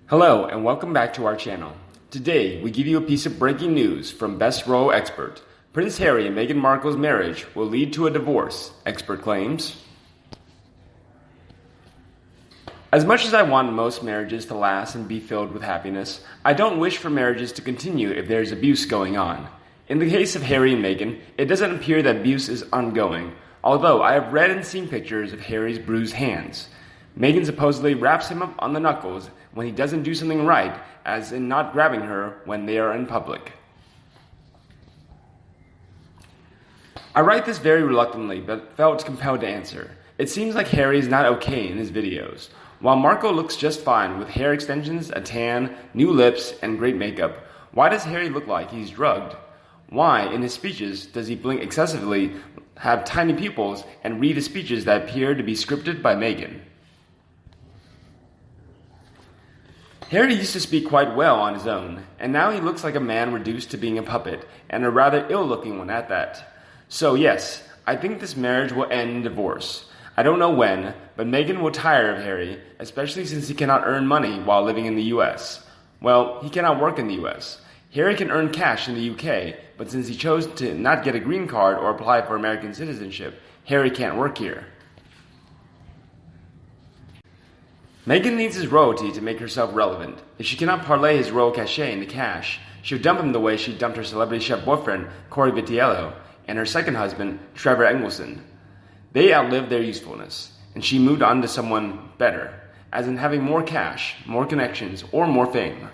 Hello and welcome back to our channel. Today we give you a piece of breaking news from Best Royal Expert. Prince Harry and Meghan Markle's marriage will lead to a divorce, expert claims. As much as I want most marriages to last and be filled with happiness, I don't wish for marriages to continue if there is abuse going on. In the case of Harry and Meghan, it doesn't appear that abuse is ongoing, although I have read and seen pictures of Harry's bruised hands. Meghan supposedly wraps him up on the knuckles when he doesn't do something right, as in not grabbing her when they are in public. I write this very reluctantly, but felt compelled to answer. It seems like Harry is not okay in his videos. While Markle looks just fine with hair extensions, a tan, new lips, and great makeup, why does Harry look like he's drugged? Why, in his speeches, does he blink excessively, have tiny pupils, and read his speeches that appear to be scripted by Meghan? Harry used to speak quite well on his own, and now he looks like a man reduced to being a puppet, and a rather ill-looking one at that. So yes, I think this marriage will end in divorce. I don't know when, but Meghan will tire of Harry, especially since he cannot earn money while living in the US. Well, he cannot work in the US. Harry can earn cash in the UK, but since he chose to not get a green card or apply for American citizenship, Harry can't work here. Meghan needs his royalty to make herself relevant. If she cannot parlay his royal cachet into cash, she'll dump him the way she dumped her celebrity chef boyfriend, Corey Vitiello, and her second husband, Trevor Engelson. They outlived their usefulness, and she moved on to someone better, as in having more cash, more connections, or more fame.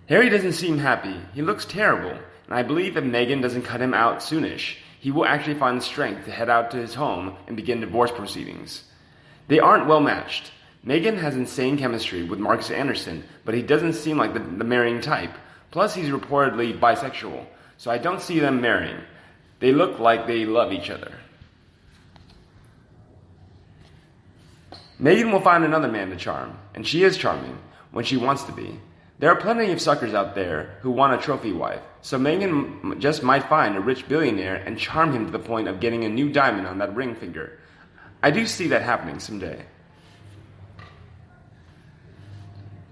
Harry doesn't seem happy. He looks terrible, and I believe if Meghan doesn't cut him out soonish, he will actually find the strength to head out to his home and begin divorce proceedings. They aren't well matched. Meghan has insane chemistry with Marcus Anderson, but he doesn't seem like the marrying type. Plus, he's reportedly bisexual, so I don't see them marrying. They look like they love each other. Meghan will find another man to charm, and she is charming when she wants to be. There are plenty of suckers out there who want a trophy wife, so Meghan just might find a rich billionaire and charm him to the point of getting a new diamond on that ring finger. I do see that happening someday.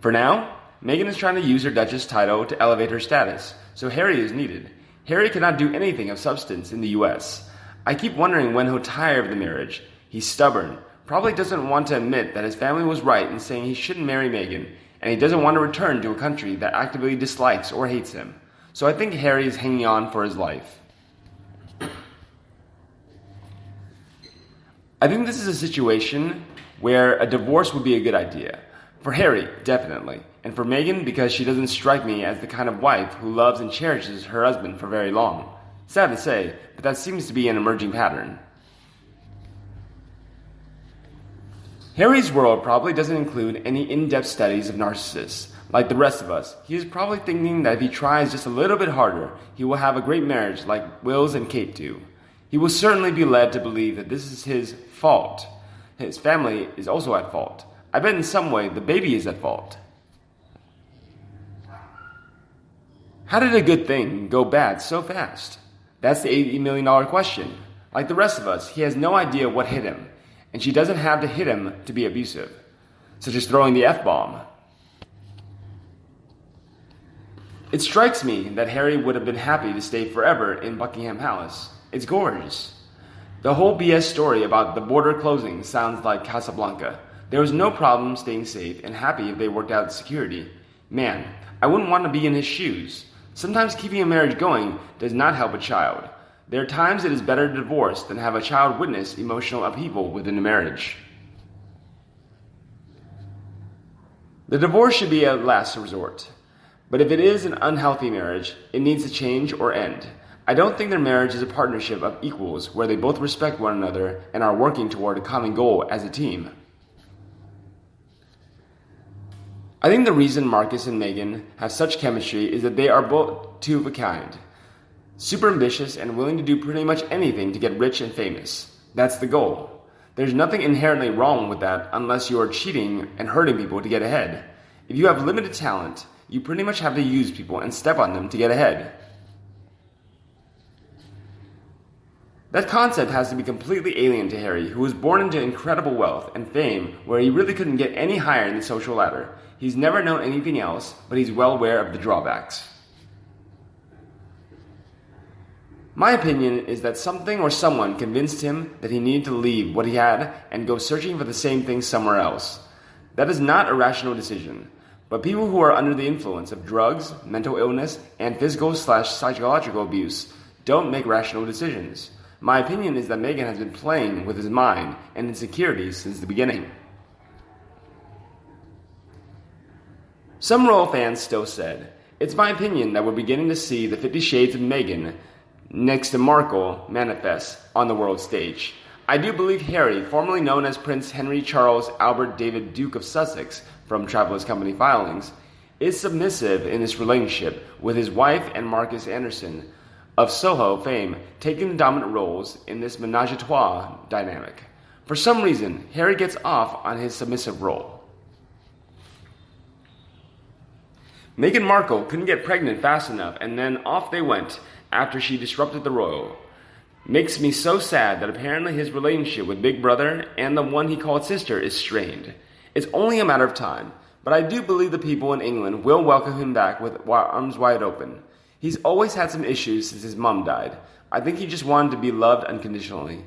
For now, Meghan is trying to use her Duchess title to elevate her status, so Harry is needed. Harry cannot do anything of substance in the US. I keep wondering when he'll tire of the marriage. He's stubborn, probably doesn't want to admit that his family was right in saying he shouldn't marry Meghan, and he doesn't want to return to a country that actively dislikes or hates him. So I think Harry is hanging on for his life. I think this is a situation where a divorce would be a good idea. For Harry, definitely. And for Meghan, because she doesn't strike me as the kind of wife who loves and cherishes her husband for very long. Sad to say, but that seems to be an emerging pattern. Harry's world probably doesn't include any in-depth studies of narcissists. Like the rest of us, he is probably thinking that if he tries just a little bit harder, he will have a great marriage like Wills and Kate do. He will certainly be led to believe that this is his fault. His family is also at fault. I bet in some way the baby is at fault. How did a good thing go bad so fast? That's the $80 million question. Like the rest of us, he has no idea what hit him. And she doesn't have to hit him to be abusive, such as throwing the F-bomb. It strikes me that Harry would have been happy to stay forever in Buckingham Palace. It's gorgeous. The whole BS story about the border closing sounds like Casablanca. There was no problem staying safe and happy if they worked out security. Man, I wouldn't want to be in his shoes. Sometimes keeping a marriage going does not help a child. There are times it is better to divorce than have a child witness emotional upheaval within a marriage. The divorce should be a last resort. But if it is an unhealthy marriage, it needs to change or end. I don't think their marriage is a partnership of equals where they both respect one another and are working toward a common goal as a team. I think the reason Marcus and Meghan have such chemistry is that they are both two of a kind. Super ambitious and willing to do pretty much anything to get rich and famous. That's the goal. There's nothing inherently wrong with that unless you are cheating and hurting people to get ahead. If you have limited talent, you pretty much have to use people and step on them to get ahead. That concept has to be completely alien to Harry, who was born into incredible wealth and fame where he really couldn't get any higher in the social ladder. He's never known anything else, but he's well aware of the drawbacks. My opinion is that something or someone convinced him that he needed to leave what he had and go searching for the same thing somewhere else. That is not a rational decision, but people who are under the influence of drugs, mental illness, and physical/psychological abuse don't make rational decisions. My opinion is that Meghan has been playing with his mind and insecurities since the beginning. Some royal fans still said, "It's my opinion that we're beginning to see the 50 Shades of Meghan next to Markle manifest on the world stage. I do believe Harry, formerly known as Prince Henry Charles Albert David Duke of Sussex from Travelers Company filings, is submissive in his relationship with his wife and Marcus Anderson of Soho fame, taking the dominant roles in this menage a trois dynamic. For some reason, Harry gets off on his submissive role. Meghan Markle couldn't get pregnant fast enough, and then off they went after she disrupted the royal. Makes me so sad that apparently his relationship with Big Brother and the one he called sister is strained. It's only a matter of time, but I do believe the people in England will welcome him back with arms wide open. He's always had some issues since his mom died. I think he just wanted to be loved unconditionally."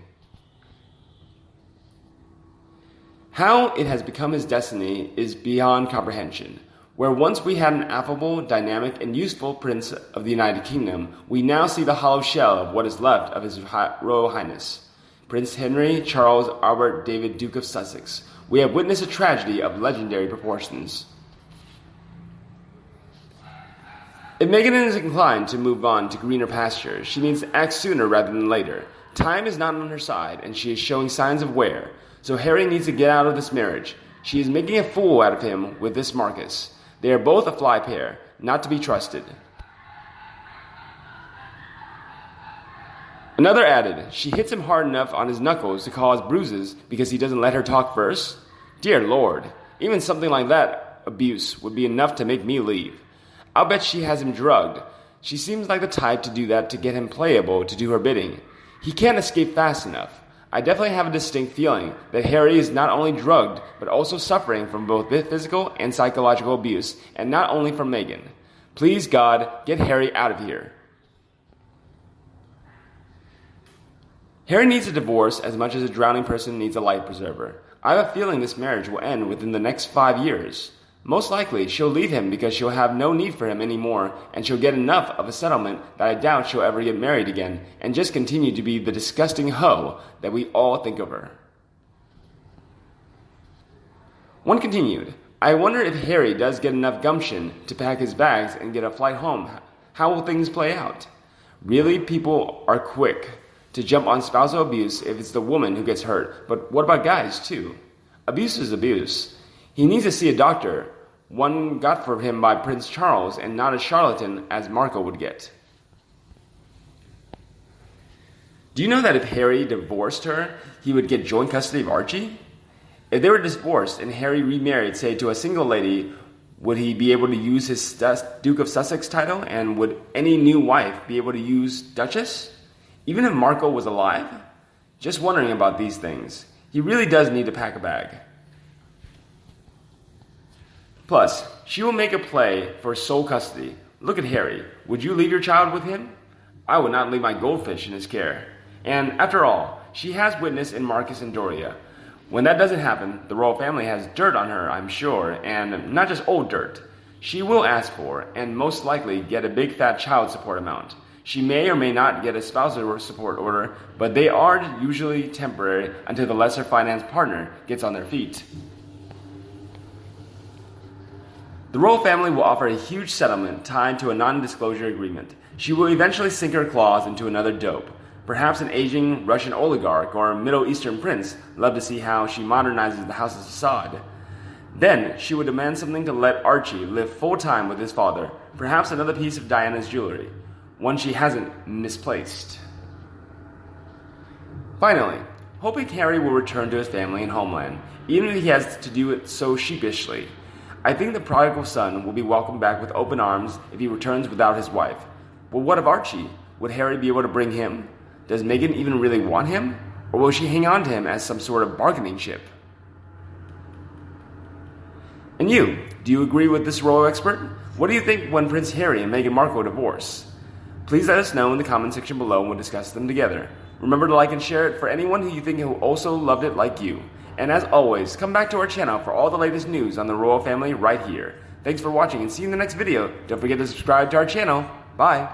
How it has become his destiny is beyond comprehension. Where once we had an affable, dynamic, and useful Prince of the United Kingdom, we now see the hollow shell of what is left of His Royal Highness, Prince Henry Charles Albert David Duke of Sussex. We have witnessed a tragedy of legendary proportions. If Meghan is inclined to move on to greener pastures, she needs to act sooner rather than later. Time is not on her side, and she is showing signs of wear. So Harry needs to get out of this marriage. She is making a fool out of him with this Marcus. They are both a fly pair, not to be trusted. Another added, she hits him hard enough on his knuckles to cause bruises because he doesn't let her talk first. Dear Lord, even something like that abuse would be enough to make me leave. I'll bet she has him drugged. She seems like the type to do that to get him playable to do her bidding. He can't escape fast enough. I definitely have a distinct feeling that Harry is not only drugged, but also suffering from both physical and psychological abuse, and not only from Meghan. Please, God, get Harry out of here. Harry needs a divorce as much as a drowning person needs a life preserver. I have a feeling this marriage will end within the next 5 years. Most likely, she'll leave him because she'll have no need for him anymore, and she'll get enough of a settlement that I doubt she'll ever get married again, and just continue to be the disgusting hoe that we all think of her. One continued, I wonder if Harry does get enough gumption to pack his bags and get a flight home. How will things play out? Really, people are quick to jump on spousal abuse if it's the woman who gets hurt, but what about guys too? Abuse is abuse. He needs to see a doctor, one got for him by Prince Charles, and not a charlatan as Markle would get. Do you know that if Harry divorced her, he would get joint custody of Archie? If they were divorced and Harry remarried, say, to a single lady, would he be able to use his Duke of Sussex title, and would any new wife be able to use Duchess? Even if Markle was alive? Just wondering about these things. He really does need to pack a bag. Plus, she will make a play for sole custody. Look at Harry. Would you leave your child with him? I would not leave my goldfish in his care. And after all, she has witness in Marcus and Doria. When that doesn't happen, the royal family has dirt on her, I'm sure, and not just old dirt. She will ask for, and most likely get a big fat child support amount. She may or may not get a spousal support order, but they are usually temporary until the lesser finance partner gets on their feet. The royal family will offer a huge settlement tied to a non-disclosure agreement. She will eventually sink her claws into another dope. Perhaps an aging Russian oligarch or a Middle Eastern prince. Love to see how she modernizes the House of Assad. Then she would demand something to let Archie live full-time with his father. Perhaps another piece of Diana's jewelry. One she hasn't misplaced. Finally, hoping Harry will return to his family and homeland, even if he has to do it so sheepishly. I think the prodigal son will be welcomed back with open arms if he returns without his wife. But what of Archie? Would Harry be able to bring him? Does Meghan even really want him? Or will she hang on to him as some sort of bargaining chip? And you, do you agree with this royal expert? What do you think when Prince Harry and Meghan Markle divorce? Please let us know in the comment section below and we'll discuss them together. Remember to like and share it for anyone who you think who also loved it like you. And as always, come back to our channel for all the latest news on the royal family right here. Thanks for watching and see you in the next video. Don't forget to subscribe to our channel. Bye.